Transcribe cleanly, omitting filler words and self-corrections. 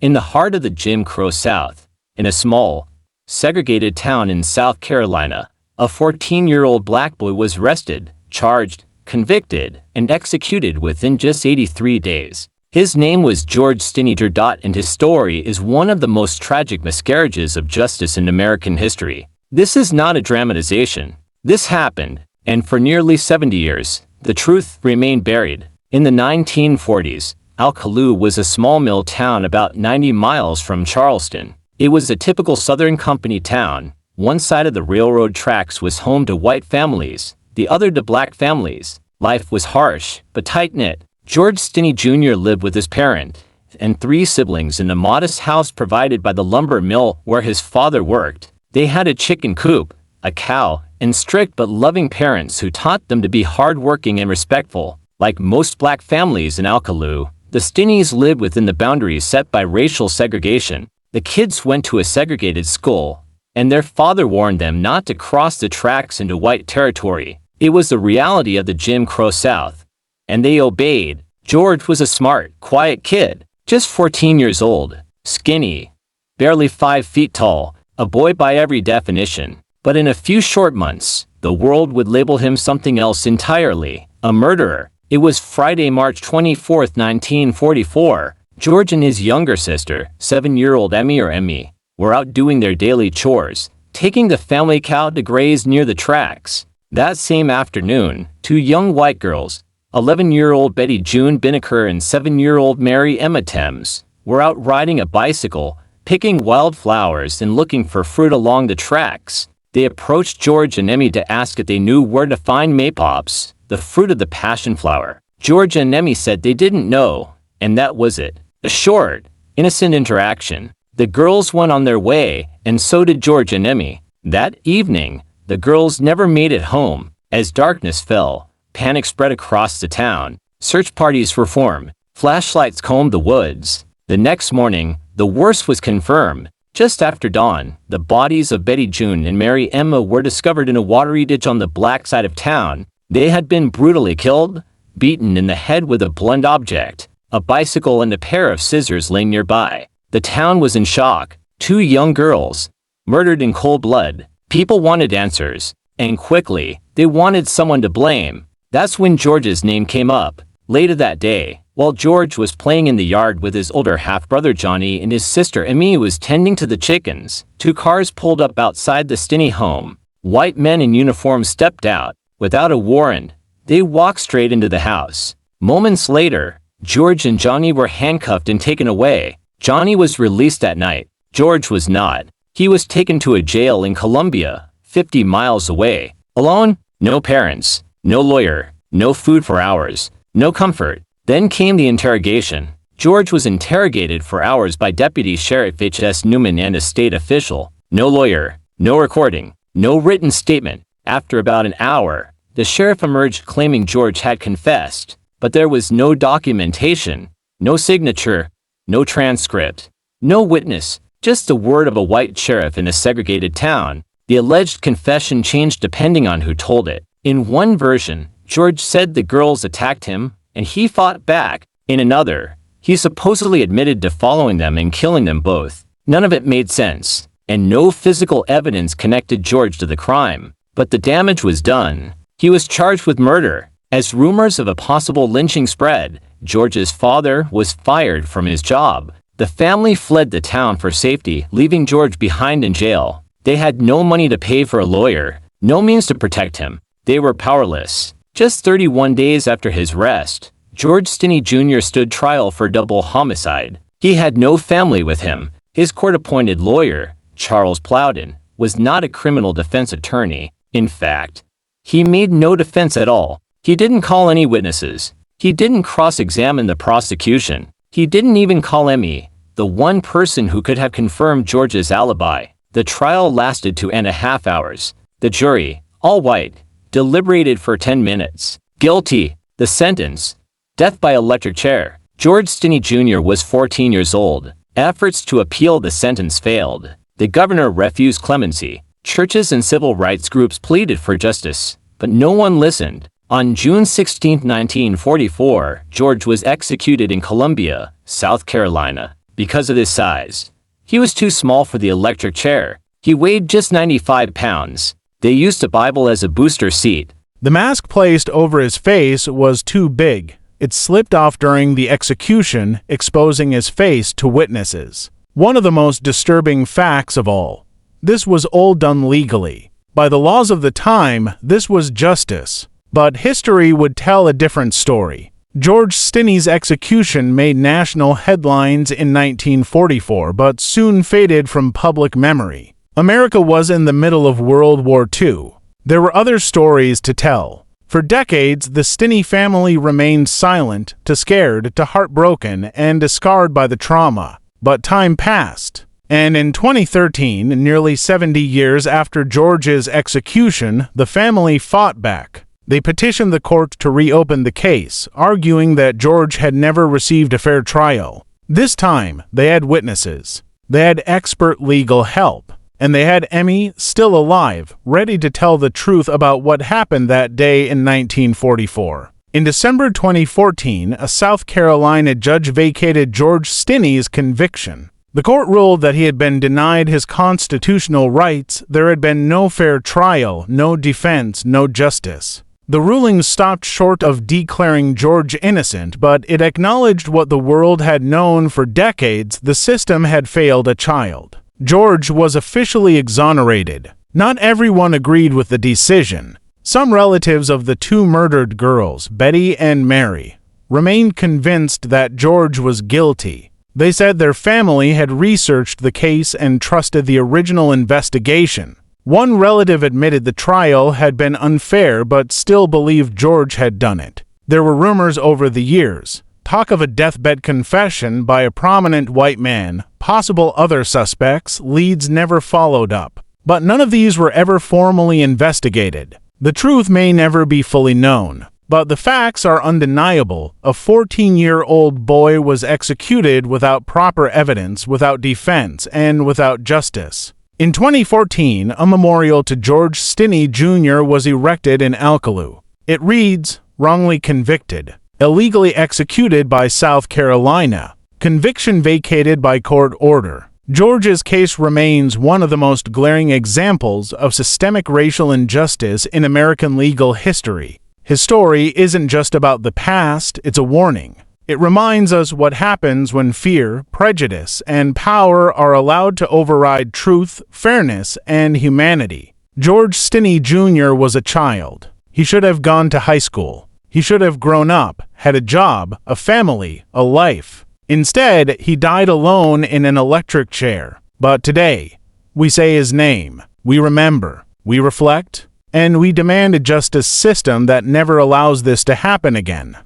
In the heart of the Jim Crow South, in a small, segregated town in South Carolina, a 14-year-old black boy was arrested, charged, convicted, and executed within just 83 days. His name was George Stinney Jr. and his story is one of the most tragic miscarriages of justice in American history. This is not a dramatization. This happened, and for nearly 70 years, the truth remained buried. In the 1940s, Alcaloo was a small mill town about 90 miles from Charleston. It was a typical Southern Company town. One side of the railroad tracks was home to white families, the other to black families. Life was harsh, but tight-knit. George Stinney Jr. lived with his parent and 3 siblings in a modest house provided by the lumber mill where his father worked. They had a chicken coop, a cow, and strict but loving parents who taught them to be hardworking and respectful. Like most black families in Alcaloo, the Stinneys lived within the boundaries set by racial segregation. The kids went to a segregated school, and their father warned them not to cross the tracks into white territory. It was the reality of the Jim Crow South, and they obeyed. George was a smart, quiet kid, just 14 years old, skinny, barely 5 feet tall, a boy by every definition. But in a few short months, the world would label him something else entirely, a murderer. It was Friday, March 24, 1944. George and his younger sister, 7-year-old Emmy, were out doing their daily chores, taking the family cow to graze near the tracks. That same afternoon, 2 young white girls, 11-year-old Betty June Binnicker and 7-year-old Mary Emma Thames, were out riding a bicycle, picking wildflowers and looking for fruit along the tracks. They approached George and Emmy to ask if they knew where to find maypops, the fruit of the passion flower. George and Emmy said they didn't know, and that was it. A short, innocent interaction. The girls went on their way, and so did George and Emmy. That evening, the girls never made it home. As darkness fell, panic spread across the town. Search parties were formed. Flashlights combed the woods. The next morning, the worst was confirmed. Just after dawn, the bodies of Betty June and Mary Emma were discovered in a watery ditch on the black side of town. They had been brutally killed, beaten in the head with a blunt object. A bicycle and a pair of scissors lay nearby. The town was in shock. 2 young girls, murdered in cold blood. People wanted answers, and quickly, they wanted someone to blame. That's when George's name came up. Later that day, while George was playing in the yard with his older half-brother Johnny and his sister Emmy was tending to the chickens, 2 cars pulled up outside the Stinney home. White men in uniform stepped out. Without a warrant, they walked straight into the house. Moments later, George and Johnny were handcuffed and taken away. Johnny was released that night. George was not. He was taken to a jail in Columbia, 50 miles away. Alone, no parents, no lawyer, no food for hours, no comfort. Then came the interrogation. George was interrogated for hours by Deputy Sheriff H.S. Newman and a state official. No lawyer, no recording, no written statement. After about an hour, the sheriff emerged claiming George had confessed, but there was no documentation, no signature, no transcript, no witness, just the word of a white sheriff in a segregated town. The alleged confession changed depending on who told it. In one version, George said the girls attacked him, and he fought back. In another, he supposedly admitted to following them and killing them both. None of it made sense, and no physical evidence connected George to the crime. But the damage was done. He was charged with murder. As rumors of a possible lynching spread, George's father was fired from his job. The family fled the town for safety, leaving George behind in jail. They had no money to pay for a lawyer, no means to protect him. They were powerless. Just 31 days after his arrest, George Stinney Jr. stood trial for double homicide. He had no family with him. His court-appointed lawyer, Charles Plowden, was not a criminal defense attorney. In fact, he made no defense at all. He didn't call any witnesses. He didn't cross-examine the prosecution. He didn't even call Emmy, the one person who could have confirmed George's alibi. The trial lasted 2.5 hours. The jury, all white, deliberated for 10 minutes. Guilty. The sentence: death by electric chair. George Stinney Jr. was 14 years old. Efforts to appeal the sentence failed. The governor refused clemency. Churches and civil rights groups pleaded for justice, but no one listened. On June 16, 1944, George was executed in Columbia, South Carolina. because of his size. He was too small for the electric chair. He weighed just 95 pounds. They used a Bible as a booster seat. The mask placed over his face was too big. It slipped off during the execution, exposing his face to witnesses. One of the most disturbing facts of all. This was all done legally. By the laws of the time, this was justice. But history would tell a different story. George Stinney's execution made national headlines in 1944, but soon faded from public memory. America was in the middle of World War II. There were other stories to tell. For decades, the Stinney family remained silent, too scared, too heartbroken, and scarred by the trauma. But time passed. And in 2013, nearly 70 years after George's execution, the family fought back. They petitioned the court to reopen the case, arguing that George had never received a fair trial. This time, they had witnesses. They had expert legal help. And they had Emmy, still alive, ready to tell the truth about what happened that day in 1944. In December 2014, a South Carolina judge vacated George Stinney's conviction. The court ruled that he had been denied his constitutional rights, there had been no fair trial, no defense, no justice. The ruling stopped short of declaring George innocent, but it acknowledged what the world had known for decades: the system had failed a child. George was officially exonerated. Not everyone agreed with the decision. Some relatives of the two murdered girls, Betty and Mary, remained convinced that George was guilty. They said their family had researched the case and trusted the original investigation. One relative admitted the trial had been unfair but still believed George had done it. There were rumors over the years. Talk of a deathbed confession by a prominent white man, possible other suspects, leads never followed up. But none of these were ever formally investigated. The truth may never be fully known, but the facts are undeniable. A 14-year-old boy was executed without proper evidence, without defense, and without justice. In 2014, a memorial to George Stinney Jr. was erected in Alcaloo. It reads, "Wrongly convicted. Illegally executed by South Carolina. Conviction vacated by court order." George's case remains one of the most glaring examples of systemic racial injustice in American legal history. His story isn't just about the past, it's a warning. It reminds us what happens when fear, prejudice, and power are allowed to override truth, fairness, and humanity. George Stinney Jr. was a child. He should have gone to high school. He should have grown up, had a job, a family, a life. Instead, he died alone in an electric chair. But today, we say his name, we remember, we reflect, and we demand a justice system that never allows this to happen again.